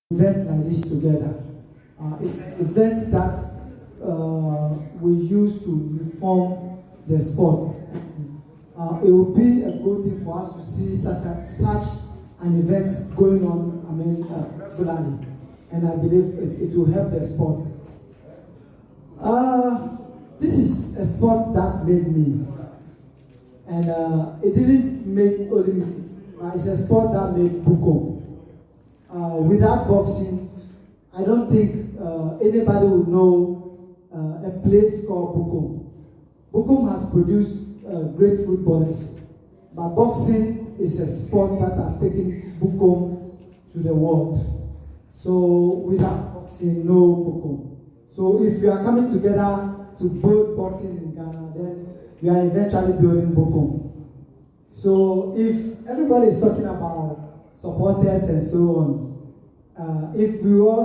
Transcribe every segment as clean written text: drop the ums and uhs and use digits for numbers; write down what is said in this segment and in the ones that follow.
event like this together. It's an event that we use to reform the sport. It will be a good thing for us to see such an event going on, regularly, and I believe it will help the sport. This is a sport that made me, and it didn't make only me. It's a sport that made Buko. Without boxing, I don't think anybody would know a place called Bukom. Bukom has produced great footballers, but boxing is a sport that has taken Bukom to the world. So without boxing, no Bukom. So if we are coming together to build boxing in Ghana, then we are eventually building Bukom. So if everybody is talking about supporters and so on, if we all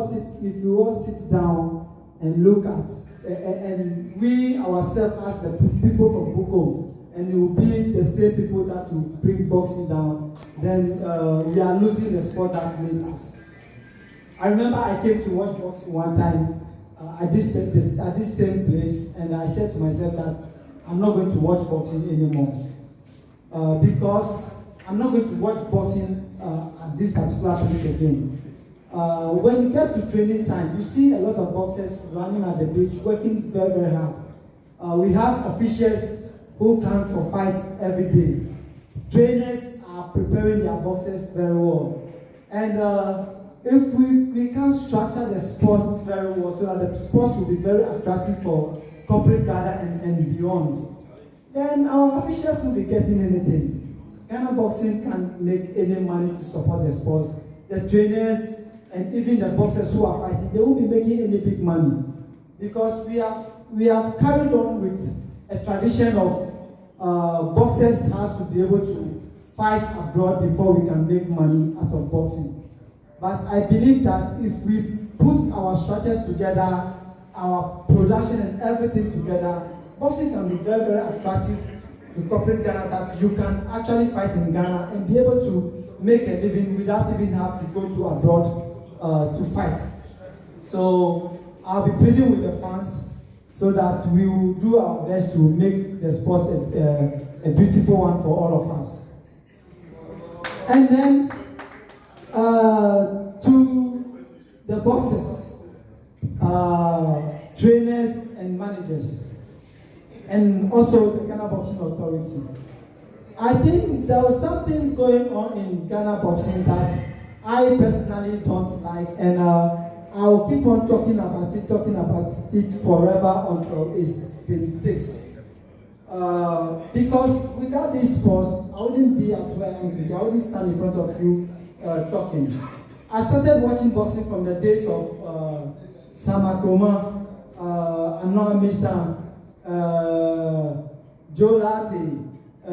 sit down and look at and we ourselves as the people from Bukom, and it will be the same people that will bring boxing down, then we are losing the sport that made us. I remember I came to watch boxing one time at this same place, and I said to myself that I'm not going to watch boxing anymore because I'm not going to watch boxing at this particular place again. When it gets to training time, you see a lot of boxers running at the beach, working very, very hard. We have officials who comes for fight every day. Trainers are preparing their boxers very well. And if we can structure the sports very well so that the sports will be very attractive for corporate Ghana and beyond, then our officials will be getting anything. Ghana boxing can make any money to support the sports. The trainers and even the boxers who are fighting, they won't be making any big money because we have carried on with a tradition of boxers has to be able to fight abroad before we can make money out of boxing. But I believe that if we put our structures together, our production and everything together, boxing can be very, very attractive to corporate Ghana, that you can actually fight in Ghana and be able to make a living without even have to go to abroad to fight. So I'll be pleading with the fans so that we will do our best to make the sport a beautiful one for all of us. And then to the boxers, trainers and managers, and also the Ghana Boxing Authority. I think there was something going on in Ghana boxing that I personally don't like, and I'll keep on talking about it forever until it's been fixed. Because without these sports, I wouldn't be at where I am today. I wouldn't stand in front of you talking. I started watching boxing from the days of Sama Kroma, Anoa Misa, Joe Latte,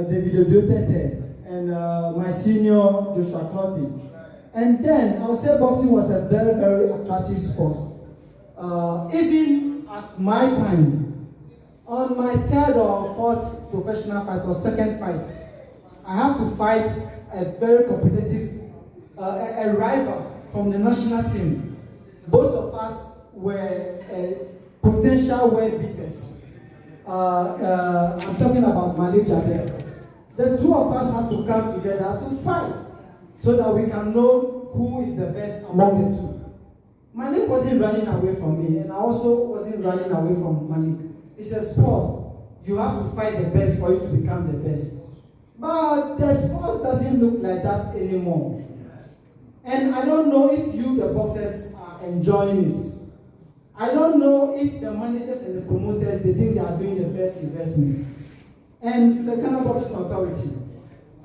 David Odotete, and my senior Joshua Clotty. And then I would say boxing was a very, very attractive sport. Even at my time, on my third or fourth professional fight or second fight, I have to fight a very competitive a rival from the national team. Both of us were potential world beaters. I'm talking about Malik Jabir. The two of us have to come together to fight so that we can know who is the best among the two. Malik wasn't running away from me, and I also wasn't running away from Malik. It's a sport. You have to fight the best for you to become the best. But the sport doesn't look like that anymore. And I don't know if you, the boxers, are enjoying it. I don't know if the managers and the promoters, they think they are doing the best investment. And the Ghana Boxing Authority,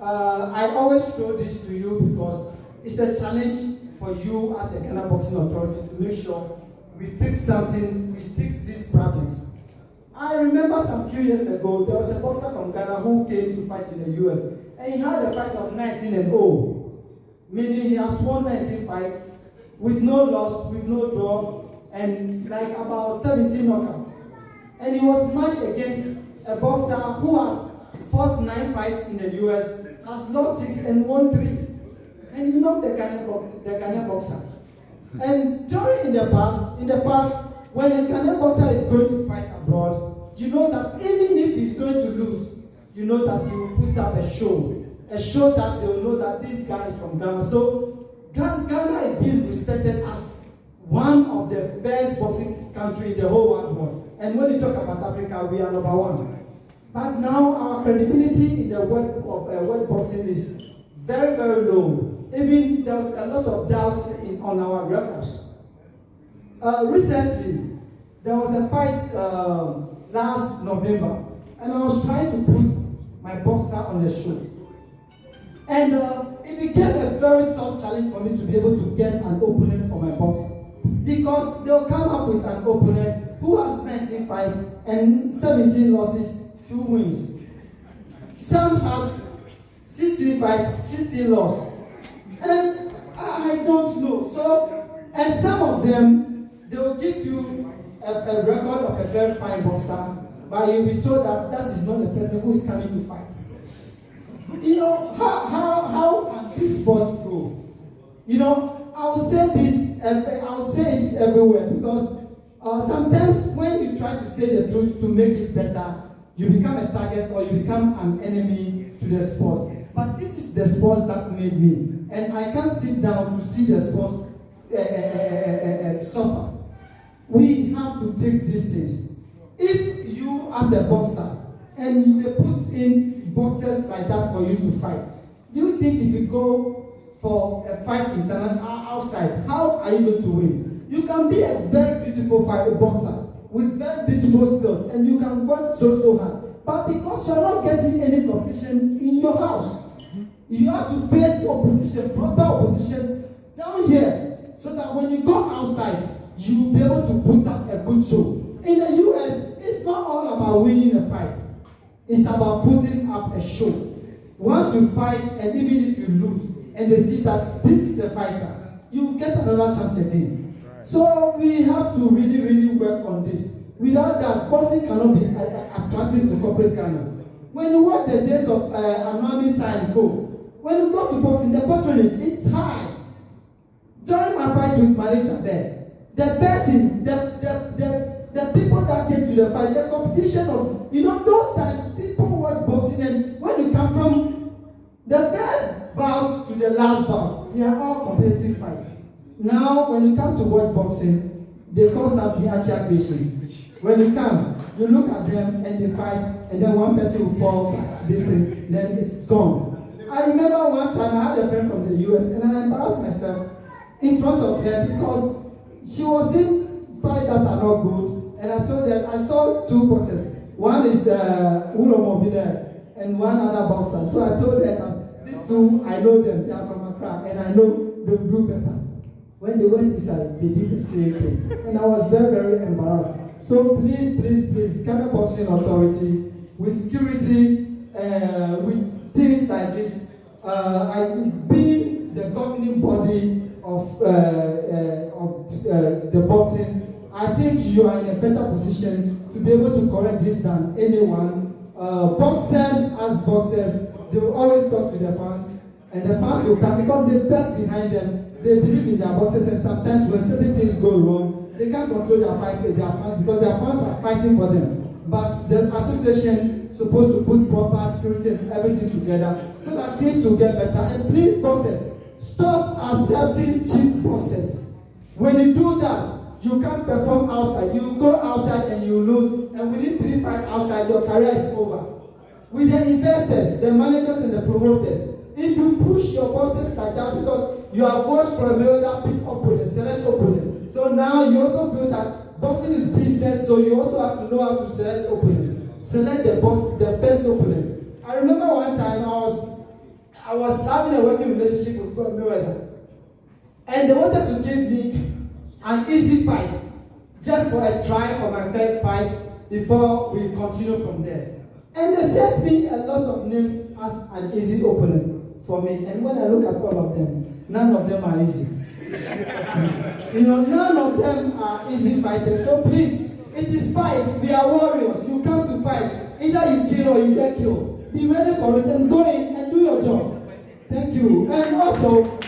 I always show this to you because it's a challenge for you as a Ghana Boxing Authority to make sure we fix something, we fix these problems. I remember some few years ago, there was a boxer from Ghana who came to fight in the US, and he had a fight of 19-0, meaning he has won 19 fights with no loss, with no draw, and like about 17 knockouts. And he was matched against a boxer who has fought 9 fights in the US, has lost 6 and won 3. And you know the Ghanaian boxer. And in the past, when a Ghanaian boxer is going to fight abroad, you know that even if he's going to lose, you know that he will put up a show that they will know that this guy is from Ghana. So Ghana is being respected as one of the best boxing country in the whole world. And when you talk about Africa, we are number one. But now our credibility in the world of world boxing is very, very low. Even there's a lot of doubt on our records. Recently, there was a fight last November, and I was trying to put my boxer on the show. And it became a very tough challenge for me to be able to get an opponent for my boxer. Because they'll come up with an opponent who has 19 fights and 17 losses, 2 wins. Some has 16 fights, 16 losses. And I don't know. So, and some of them, they will give you a record of a very fine boxer, but you'll be told that that is not the person who is coming to fight. You know, how can this sport grow? You know, I'll say it everywhere, because sometimes when you try to say the truth to make it better, you become a target or you become an enemy to the sport. But this is the sport that made me, and I can't sit down to see the sport suffer. We have to fix these things. If you, as a boxer, and you put in boxers like that for you to fight, do you think if you go for a fight outside, how are you going to win? You can be a very beautiful boxer with very beautiful skills, and you can work so hard. But because you are not getting any competition in your house, you have to face opposition, proper oppositions down here, so that when you go outside, you will be able to put up a good show. In the US, it's not all about winning a fight. It's about putting up a show. Once you fight, and even if you lose, and they see that this is a fighter, you get another chance again. So we have to really, really work on this. Without that, boxing cannot be attractive to corporate Ghana. When you watch the days of Anwami and Co, when you go to boxing, the patronage is high. During my fight with Malik Jabir, the betting, the people that came to the fight, the competition of, you know, those times people watch boxing, and when you come from the first bout to the last bout, they are all competitive fights. Now, when you come to watch boxing, they call something aggregation. When you come, you look at them and they fight, and then one person will fall, this thing, then it's gone. I remember one time I had a friend from the US, and I embarrassed myself in front of her because she was in fights that are not good, and I told her I saw 2 boxers. One is Uromo Bile and one other boxer. So I told her that these 2, I know them, they are from Accra, and I know they will do better. When they went inside, they did the same thing, and I was very, very embarrassed. So please, Ghana Boxing Authority, with security, with things like this, being the governing body of the boxing, I think you are in a better position to be able to correct this than anyone. Boxers, as boxers, they will always talk to their fans, and the fans will come because they bet behind them. They believe in their boxers, and sometimes when certain things go wrong, they can't control their fight with their fans because their fans are fighting for them. But the association is supposed to put proper security and everything together so that things will get better. And please, boxers, stop accepting cheap boxers. When you do that, you can't perform outside. You go outside and you lose, and within 3 fights outside, your career is over. With the investors, the managers, and the promoters, if you push your boxers like that because you have watched from that big opponent, select opponent, so now you also feel that boxing is business, so you also have to know how to select opponent. Select the best opponent. I remember one time I was having a working relationship with Floyd Mayweather, and they wanted to give me an easy fight just for a try for my first fight before we continue from there. And they sent me a lot of names as an easy opponent for me. And when I look at all of them, none of them are easy. You know, none of them are easy fighters. So please, it is fight. We are warriors. You come to fight. Either you kill or you get killed. Be ready for it and go in and do your job. Thank you. And also,